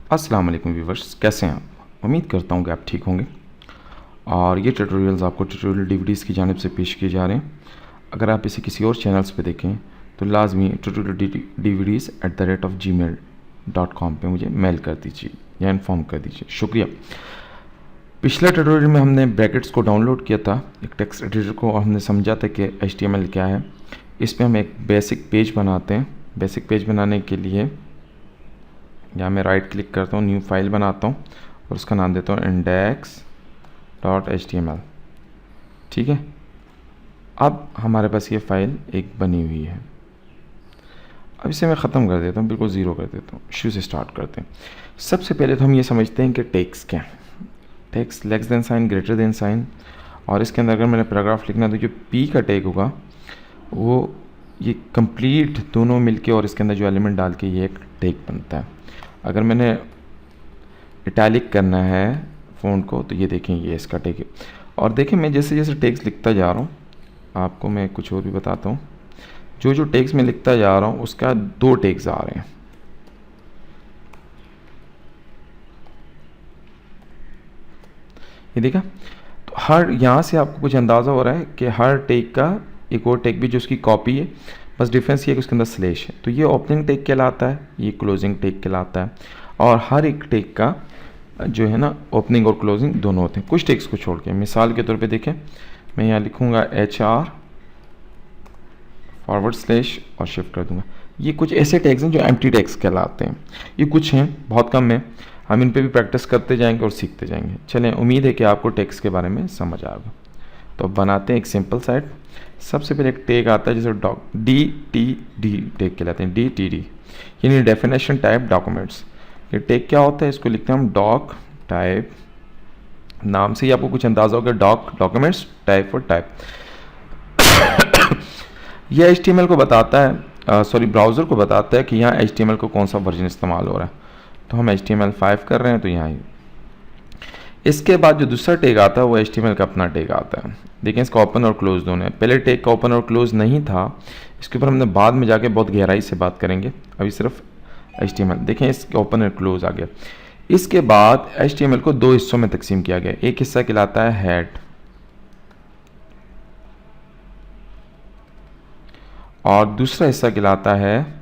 अस्सलाम वालेकुम व्यूवर्स, कैसे हैं आप? उम्मीद करता हूँ कि आप ठीक होंगे। और ये ट्यूटोरियल्स आपको ट्यूटोरियल डीवीडीज़ की जानिब से पेश किए जा रहे हैं। अगर आप इसे किसी और चैनल्स पे देखें तो लाजमी ट्यूटोरियल dvds@gmail.com पे मुझे मेल कर दीजिए या इन्फॉर्म कर दीजिए। शुक्रिया। पिछले ट्यूटोरियल में हमने ब्रैकेट्स को डाउनलोड किया था, एक टेक्स्ट एडिटर को, और हमने समझा था कि HTML क्या है। इस पर हम एक बेसिक पेज बनाते हैं। बेसिक पेज बनाने के लिए यहाँ मैं राइट क्लिक करता हूँ, न्यू फाइल बनाता हूँ और उसका नाम देता हूँ index.html। ठीक है, अब हमारे पास ये फाइल एक बनी हुई है। अब इसे मैं ख़त्म कर देता हूँ, बिल्कुल ज़ीरो कर देता हूँ। शुरू से स्टार्ट करते हैं। सबसे पहले तो हम ये समझते हैं कि टेक्स्ट क्या है। Text less than sign, greater than sign, और इसके अंदर अगर मैंने पैराग्राफ लिखना है तो जो पी का टेग होगा वो ये कंप्लीट दोनों मिलके और इसके अंदर जो एलिमेंट डाल के ये एक टेग बनता है। अगर मैंने इटैलिक करना है फ़ॉन्ट को तो ये देखें, ये इसका टेग है। और देखें मैं जैसे जैसे टेक्स्ट लिखता जा रहा हूँ, आपको मैं कुछ और भी बताता हूँ। जो जो टेक्स्ट मैं लिखता जा रहा हूँ उसका दो टेक्स आ रहे हैं। ये देखा, तो हर यहाँ से आपको कुछ अंदाज़ा हो रहा है कि हर टेक का एक और टेक भी जो उसकी कॉपी है, बस डिफरेंस ये है कि उसके अंदर स्लैश है। तो ये ओपनिंग टेक कहलाता है, ये क्लोजिंग टेक कहलाता है। और हर एक टेक का जो है ना ओपनिंग और क्लोजिंग दोनों होते हैं, कुछ टेक्स को छोड़ के। मिसाल के तौर पे देखें, मैं यहाँ लिखूँगा HR फॉरवर्ड स्लैश और शिफ्ट कर दूंगा। ये कुछ ऐसे टैग्स हैं जो एम्प्टी टैग्स कहलाते हैं। ये कुछ हैं, बहुत कम है, हम इन पे भी प्रैक्टिस करते जाएंगे और सीखते जाएंगे। चलें, उम्मीद है कि आपको टैग्स के बारे में समझ आएगा। तो अब बनाते हैं एक सिंपल साइट। सबसे पहले एक टैग आता है जिसे DTD टैग कहलाते हैं, DTD यानी डेफिनेशन टाइप डॉक्यूमेंट्स। ये टैग क्या होता है, इसको लिखते हैं हम डॉक टाइप। नाम से ही आपको कुछ अंदाजा होगा, डॉक डॉक्यूमेंट्स, टाइप और टाइप। यह HTML को बताता है, ब्राउज़र को बताता है कि यहाँ HTML को कौन सा वर्जन इस्तेमाल हो रहा है। तो हम HTML5 कर रहे हैं तो यहाँ ही। इसके बाद जो दूसरा टैग आता है वो HTML का अपना टैग आता है। देखें, इसका ओपन और क्लोज दोनों है। पहले टैग का ओपन और क्लोज नहीं था, इसके ऊपर हमने बाद में जाके बहुत गहराई से बात करेंगे। अभी सिर्फ HTML देखें, इसके ओपन और क्लोज आ गया। इसके बाद HTML को दो हिस्सों में तकसीम किया गया। एक हिस्सा कहलाता है हेड और दूसरा हिस्सा कहलाता है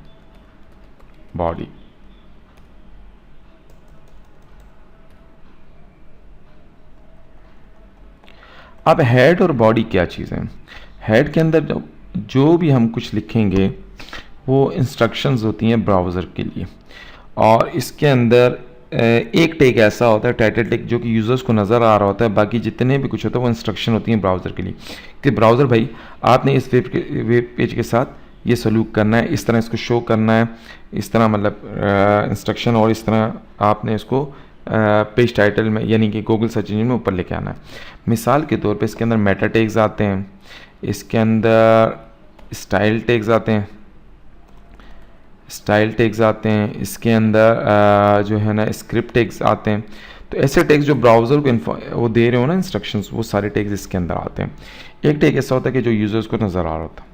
बॉडी। अब हेड और बॉडी क्या चीज़ है? हेड के अंदर जो भी हम कुछ लिखेंगे वो इंस्ट्रक्शंस होती हैं ब्राउज़र के लिए, और इसके अंदर एक टैग ऐसा होता है, टाइटल टैग, जो कि यूज़र्स को नज़र आ रहा होता है। बाकी जितने भी कुछ होता है वो इंस्ट्रक्शन होती हैं ब्राउज़र के लिए कि ब्राउज़र भाई आपने इस वेब पेज के साथ ये सलूक करना है, इस तरह इसको शो करना है, इस तरह मतलब इंस्ट्रक्शन, और इस तरह आपने इसको पेज टाइटल में यानी कि गूगल सर्च इंजन में ऊपर लेके आना है। मिसाल के तौर पे इसके अंदर मेटा टैग्स आते हैं, इसके अंदर स्टाइल टैग्स आते हैं, इसके अंदर जो है ना स्क्रिप्ट टैग्स आते हैं। तो ऐसे टैग्स जो ब्राउज़र को वो दे रहे हो ना इंस्ट्रक्शंस, वो सारे टैग्स इसके अंदर आते हैं। एक टैग ऐसा होता है कि जो यूज़र्स को नज़र आ रहा होता है।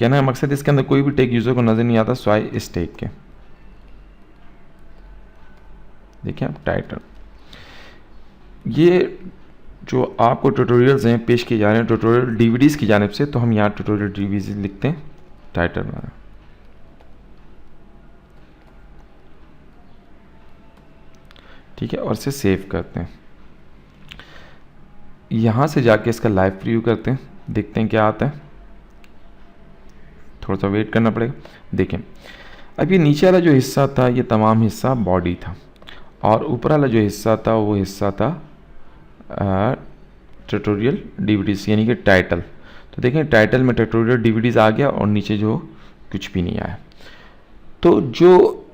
कहना है मकसद, इसके अंदर कोई भी टैग यूज़र को नज़र नहीं आता स्वाय इस टैग के। देखिए आप टाइटल, ये जो आपको ट्यूटोरियल्स हैं पेश किए जा रहे हैं ट्यूटोरियल DVDs की जानिब से, तो हम यहाँ ट्यूटोरियल DVDs लिखते हैं, टाइटल में। ठीक है, और इसे सेव करते हैं। यहाँ से जाके इसका लाइव प्रीव्यू करते हैं, देखते हैं क्या आता है। थोड़ा सा वेट करना पड़ेगा। देखें, अब ये नीचे वाला जो हिस्सा था ये तमाम हिस्सा बॉडी था, और ऊपर वाला जो हिस्सा था वो हिस्सा था ट्यूटोरियल DVDs यानी कि टाइटल। तो देखें, टाइटल में ट्यूटोरियल DVDs आ गया और नीचे जो कुछ भी नहीं आया। तो जो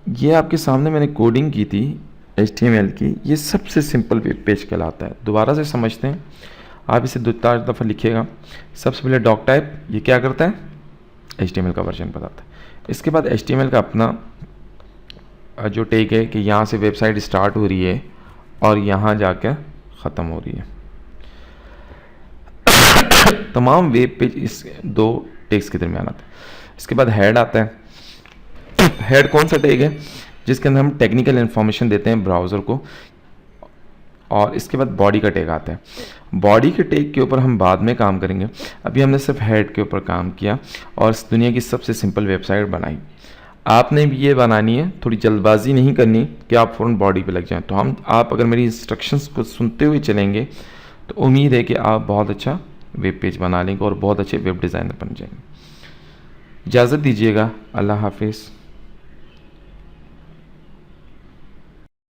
ये आपके सामने मैंने कोडिंग की थी HTML की, ये सबसे सिंपल वेब पेज कहलाता है। दोबारा से समझते हैं, आप इसे 2-4 दफ़ा लिखिएगा। सबसे पहले डॉक टाइप, ये क्या करता है? HTML का वर्जन बताता है। इसके बाद HTML का अपना जो टैग है कि यहाँ से वेबसाइट स्टार्ट हो रही है और यहाँ जाकर ख़त्म हो रही है। तमाम वेब पेज इस दो टैग्स के दरमियान आता है। इसके बाद हेड आता है। हेड कौन सा टैग है? जिसके अंदर हम टेक्निकल इन्फॉर्मेशन देते हैं ब्राउज़र को, और इसके बाद बॉडी का टैग आता है। बॉडी के टैग के ऊपर हम बाद में काम करेंगे, अभी हमने सिर्फ हेड के ऊपर काम किया और इस दुनिया की सबसे सिंपल वेबसाइट बनाई। आपने भी ये बनानी है, थोड़ी जल्दबाजी नहीं करनी कि आप फ़ौरन बॉडी पे लग जाएं। तो आप अगर मेरी इंस्ट्रक्शंस को सुनते हुए चलेंगे तो उम्मीद है कि आप बहुत अच्छा वेब पेज बना लेंगे और बहुत अच्छे वेब डिज़ाइनर बन जाएंगे। इजाज़त दीजिएगा, अल्लाह हाफिज़।